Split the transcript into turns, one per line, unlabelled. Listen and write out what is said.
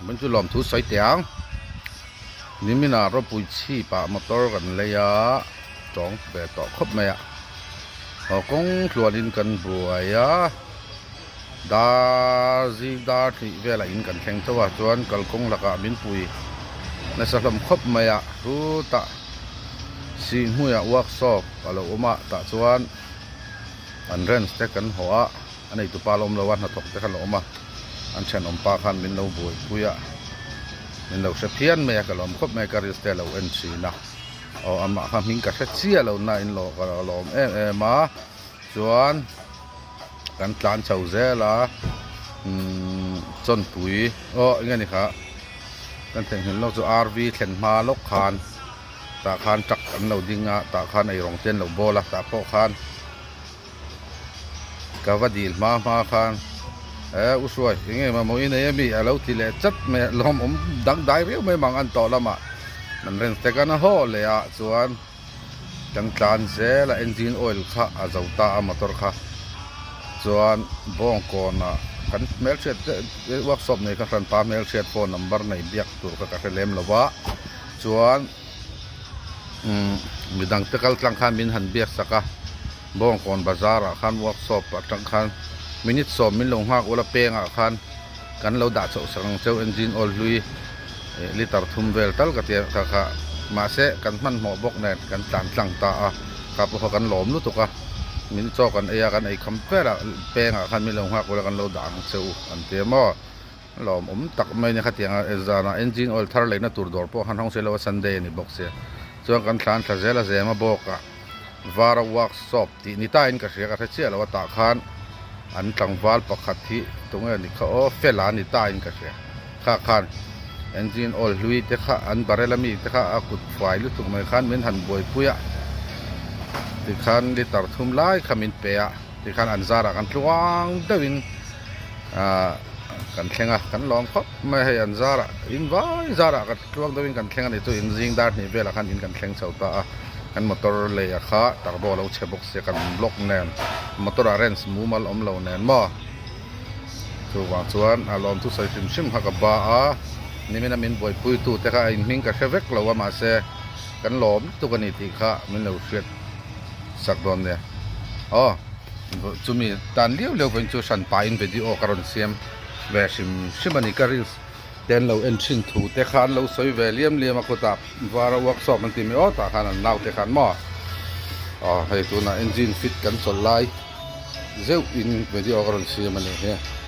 มันจะหลอมทุสอยเตียงนี่มีนารถปุ๋ยชีปะมอเตอร์กันเลยอะจองแบบต่อครบไหมอะกงชวนอินกันบัวยอะดาจีดาที่เวลาอินกันแข่งตัวชวนกัลกงละกะบินปุ๋ยในสลัมครบไหมอะรู้ตะสิ่งหัววักซอบอะไรออกมาตะชวนอันเรนสเต็กันหัวอันนี้ตุปาลมละวันหัดตกแต่กันออกมาอันเช่นอมปาคันบินเราบุยปุยะบินเราเสพียนไม่อยากลมคบไม่การิสเตลเราเอ็นซีนะเอาอามาคำหิงกับเสียเราหน้าอินโลก็ลมมาส่วนกันตานเฉาเจละจนปุยงั้นนี่ค่ะกันถึงเห็นเราจะอาร์วีเข็นมาลกคานตาคานจักกันเราดิ้งตาคานไอรองเต้นเราโบละตาโปคานกาวดีลมาคานอุสวยยังไงมาโมยเนี่ยมีเราที่เละจัดไม่ลมดังได้เรียวไม่มังอันต่อละมามันเรื่องแต่กันนะฮอเลยอ่ะส่วนจังกานเสละเอนจินออยล์ค่ะอาจจะตามอเตอร์ค่ะส่วนบ้องก่อนนะกันเมลเชียดวักสอบในกันปาเมลเชียดโฟนนัมเบอร์ในเบียกตัวกับเล่มละวะส่วนมีดังตะกัลจังคันมินหันเบียกสักบ้องก่อนบาซาร์คันวักสอบจังคันมินิสอบมินลงหักอุลเปงคันกันเราด่าสังเจ้าเอนจินออยล์ลุยลิตรทุ่มเวลตัลกติค่ะมาเสกันมันหมอบกเน็ตกันตันจังตากับพวกกันหลอมรู้ตัวกันมินจอกันกันไอ้คำเปล่าเปงคันมินลงหักอุลกันเราด่างเจ้าอันเดียมหลอมตักไม่เนี่ยขัดยังเอซานะเอนจินออยล์ทาร์เลยนะตัวดอร์พวกหันห้องเซลว่าซันเดย์นี่บอกเสียส่วนกันทานทาเซลเซมาบอกวาระวักสอบที่นิตาอินกับเสียกับเสียแล้วว่าตาคันอันตังวาลปกติตรงนี้เขาเฟลานิตาอินกันเสียข้าคันเอนจินออยล์ลุยเตะข้าอันบาร์เรลามีเตะข้าอากุดไฟลุตุกไม่คันเหมือนหันบวยปุยะที่คันลิตรทุ่มไล่ขมินเปียที่คันอันซาระกันลวงเดินกันแข่งกันลองครับไม่ให้อันซาระอินไว้ซาระกันลวงเดินกันแข่งกันตัวอินซิงดาร์นี่เวลาคันอินกันแข่งเสาตากันมอเตอร์เลยค่ะตักบอลเราเชบกเสียกันบล็อกแนนมอเตอร์เรนส์มูมัลอมเราแนนมาตัววางส่วนอารมณ์ทุกสายชิมหักบ้านี่ไม่น่ามินบ่อยปุยตูแต่ก็อินมิงกับเชฟเวกเราว่ามาเสกันหลอมตัวกันนี่ที่ค่ะมินเราเสียสักโดนเนี่ยจุมีตอนเลี้ยวเป็นจุสันปายน์วิดีโอการันเซียมเวชิมันนี่การิสเดินเราเอ็นชินทูแต่ขันเราสวยเวลียมมาคุตับวาระวักสอบมันตีไม่ตาขันนาวแต่ขันมาให้ตัวน่ะเอนจินฟิตกันสลายเจ้าอินวิดีโอการันเซียมมันเนี่ย